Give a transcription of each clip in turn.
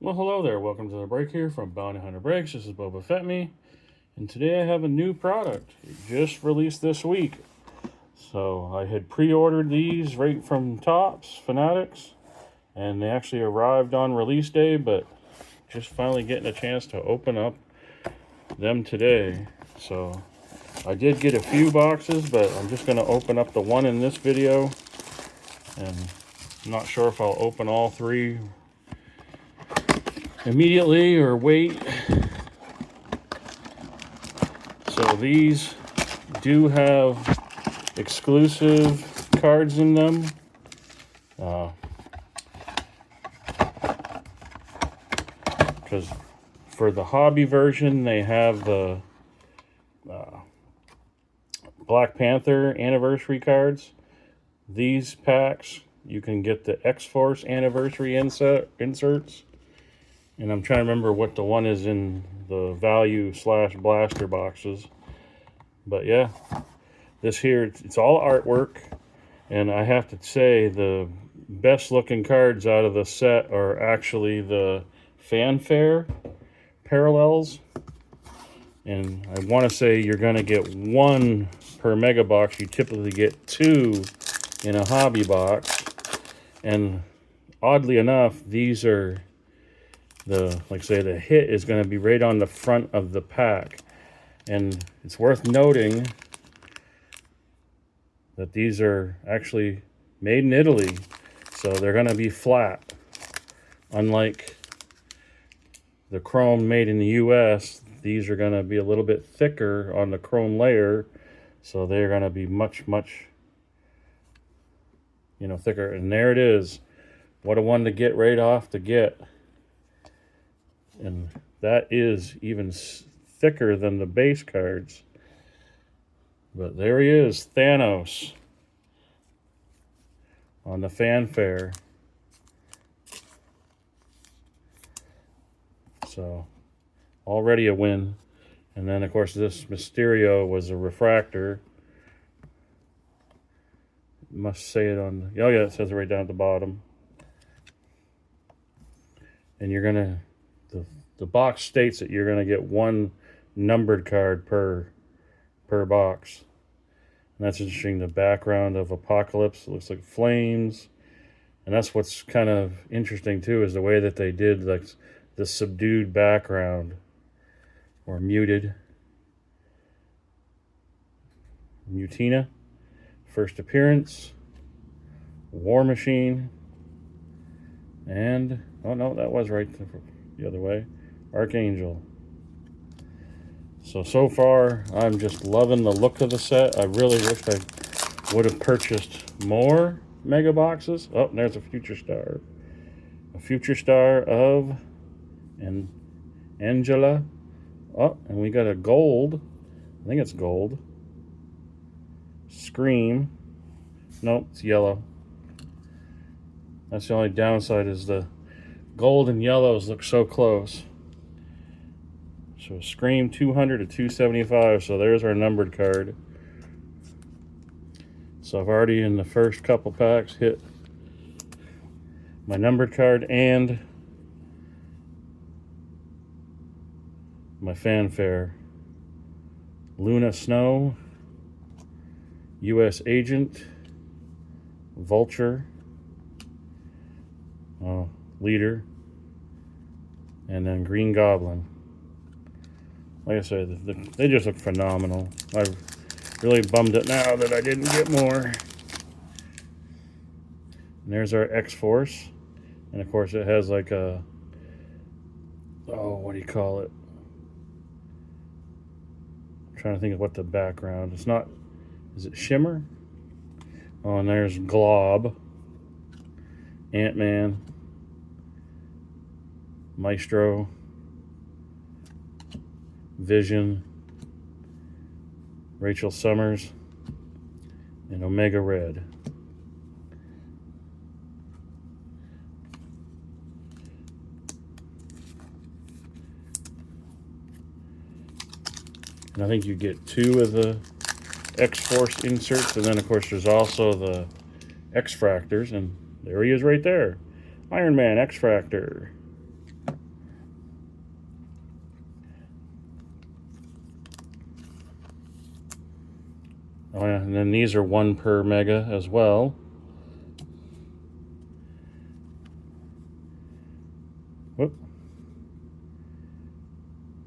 Well, hello there. Welcome to the break here from Bounty Hunter Breaks. This is Boba Fett Me, and today I have a new product. It just released this week. So I had pre-ordered these right from Topps Fanatics, and they actually arrived on release day, but just finally getting a chance to open up them today. So I did get a few boxes, but I'm just going to open up the one in this video, and I'm not sure if I'll open all three immediately or wait. So these do have exclusive cards in them. Because for the hobby version, they have the Black Panther anniversary cards. These packs, you can get the X-Force anniversary inserts. And I'm trying to remember what the one is in the value/blaster boxes. But yeah, this here, it's all artwork. And I have to say, the best looking cards out of the set are actually the Fanfare parallels. And I want to say you're going to get one per mega box. You typically get two in a hobby box. And oddly enough, these are the hit is going to be right on the front of the pack. And it's worth noting that these are actually made in Italy, so they're going to be flat. Unlike the chrome made in the US, these are going to be a little bit thicker on the chrome layer, so they're going to be much thicker. And there it is. What a one to get right off the get. And that is even thicker than the base cards. But there he is, Thanos, on the Fanfare. So, already a win. And then, of course, this Mysterio was a refractor. Must say it on... Oh, yeah, it says it right down at the bottom. And you're going to... The box states that you're going to get one numbered card per box. And that's interesting. The background of Apocalypse, it looks like flames. And that's what's kind of interesting too, is the way that they did like the subdued background or muted. Mutina, first appearance. War Machine. And, oh no, that was right the other way. Archangel. So far, I'm just loving the look of the set. I really wish I would have purchased more mega boxes. Oh, there's a Future Star. A Future Star of Angela. Oh, and we got a gold. I think it's gold. Scream. Nope, it's yellow. That's the only downside, is the gold and yellows look so close. So Scream 200 to 275. So there's our numbered card. So I've already in the first couple packs hit my numbered card and my Fanfare. Luna Snow, U.S. Agent, Vulture, Leader, and then Green Goblin. Like I said, they just look phenomenal. I've really bummed it now that I didn't get more. And there's our X-Force. And of course it has like a... Oh, what do you call it? I'm trying to think of what the background... It's not... Is it Shimmer? Oh, and there's Glob. Ant-Man. Maestro. Vision, Rachel Summers, and Omega Red. And I think you get two of the X-Force inserts, and then of course there's also the X-Fractors, and there he is right there. Iron Man X-Fractor. Oh yeah, and then these are 1 per mega as well. Whoop.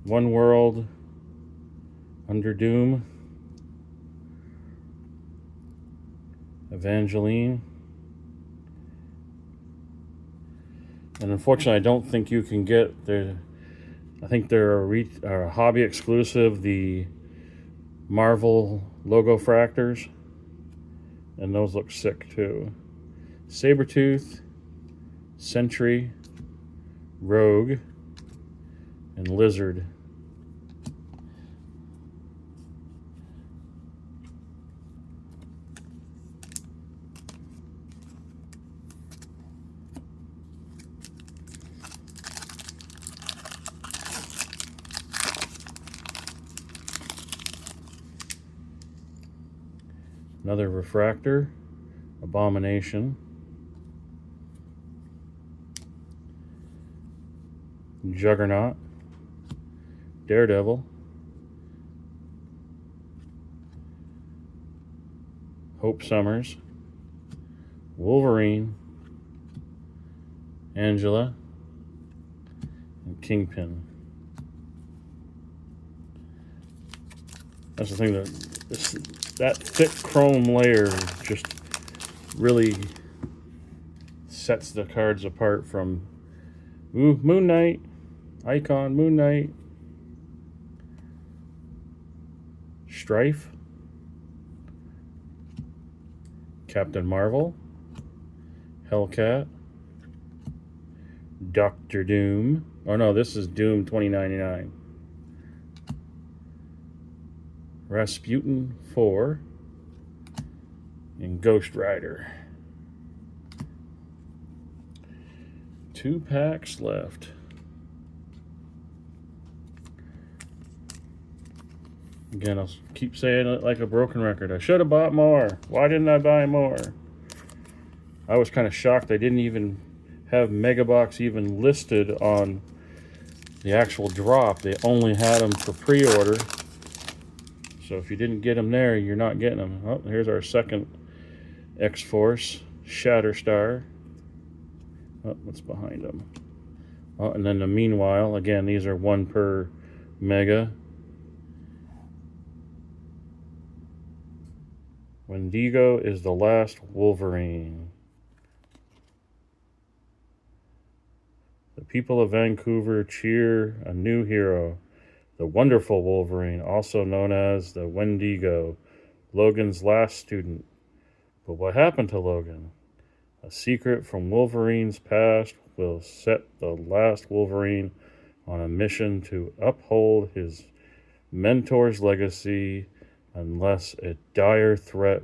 One World Under Doom. Evangeline. And unfortunately, I don't think you can get the. I think they're a hobby exclusive, the Marvel logo fractors. And those look sick too. Sabretooth, Sentry, Rogue, and Lizard. Another refractor, Abomination, Juggernaut, Daredevil, Hope Summers, Wolverine, Angela, and Kingpin. That's the thing, that thick chrome layer just really sets the cards apart from Moon Knight, Icon, Moon Knight, Strife, Captain Marvel, Hellcat, Doctor Doom. Oh no, this is Doom 2099. Rasputin 4, and Ghost Rider. 2 packs left. Again, I'll keep saying it like a broken record. I should have bought more. Why didn't I buy more? I was kind of shocked they didn't even have Megabox even listed on the actual drop. They only had them for pre-order. So if you didn't get them there, you're not getting them. Oh, here's our second X-Force, Shatterstar. Oh, what's behind them? Oh, and then the Meanwhile, again, these are 1 per mega. Wendigo is the last Wolverine. The people of Vancouver cheer a new hero, the wonderful Wolverine, also known as the Wendigo, Logan's last student. But what happened to Logan? A secret from Wolverine's past will set the last Wolverine on a mission to uphold his mentor's legacy unless a dire threat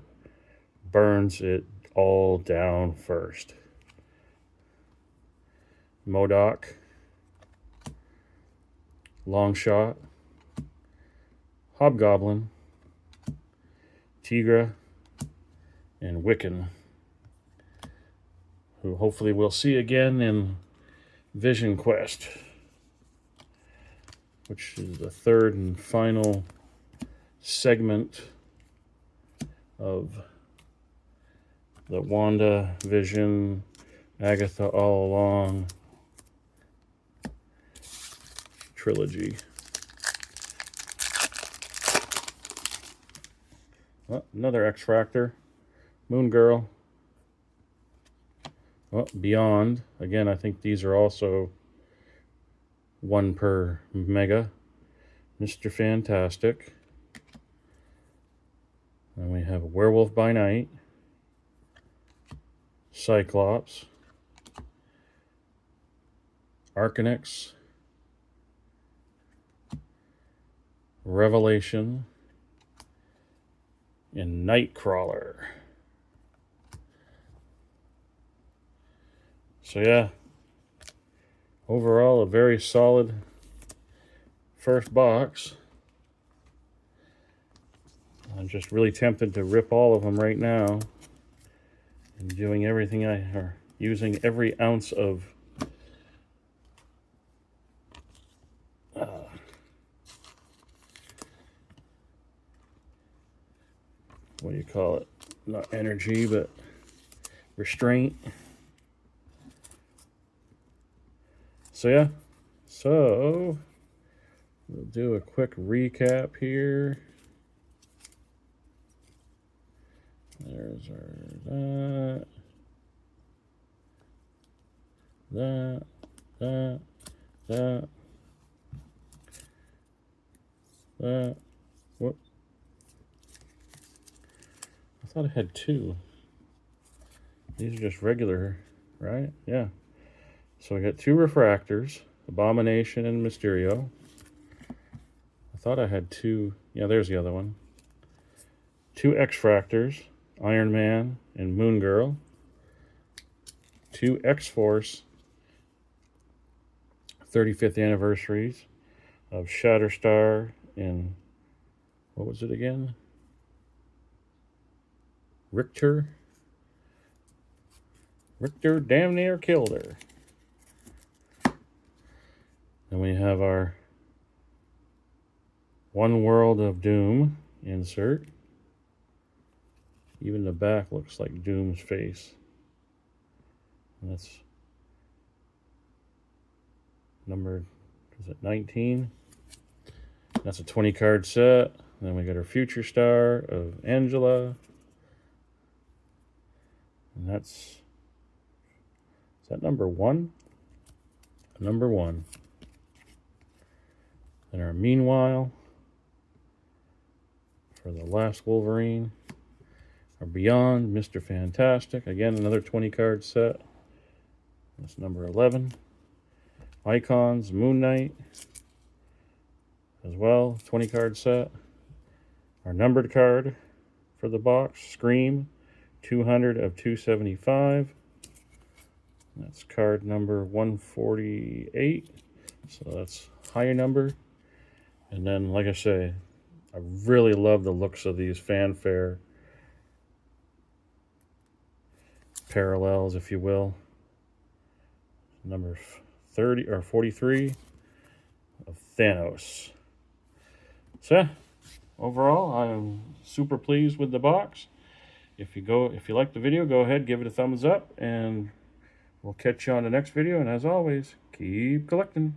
burns it all down first. MODOK, Longshot, Hobgoblin, Tigra, and Wiccan, who hopefully we'll see again in Vision Quest, which is the 3rd and final segment of the Wanda, Vision, Agatha All Along trilogy. Oh, another X-Fractor, Moon Girl. Oh, Beyond. Again, I think these are also 1 per mega. Mr. Fantastic. And we have Werewolf by Night, Cyclops, Arcanix, Revelation, and Nightcrawler. So yeah, overall a very solid first box. I'm just really tempted to rip all of them right now. And doing everything using every ounce of you call it? Not energy, but restraint. So yeah, so we'll do a quick recap here. There's our that. Whoop. I thought I had two. These are just regular, right? Yeah. So we got two refractors, Abomination and Mysterio. I thought I had two. Yeah, there's the other one. Two X-Fractors, Iron Man and Moon Girl. Two X-Force 35th anniversaries of Shatterstar and what was it again? Richter damn near killed her. Then we have our One World of Doom insert. Even the back looks like Doom's face. And that's number, is it 19? That's a 20 card set. Then we got our Future Star of Angela. And is that number 1? Number 1. And our Meanwhile for the last Wolverine. Our Beyond, Mr. Fantastic. Again, another 20 card set. That's number 11. Icons, Moon Knight as well, 20 card set. Our numbered card for the box, Scream, 200 of 275. That's card number 148. So that's higher number. And then, like I say, I really love the looks of these Fanfare parallels, if you will. Number 30 or 43 of Thanos. So yeah, overall, I'm super pleased with the box. If you like the video, go ahead, give it a thumbs up, and we'll catch you on the next video. And as always, keep collecting.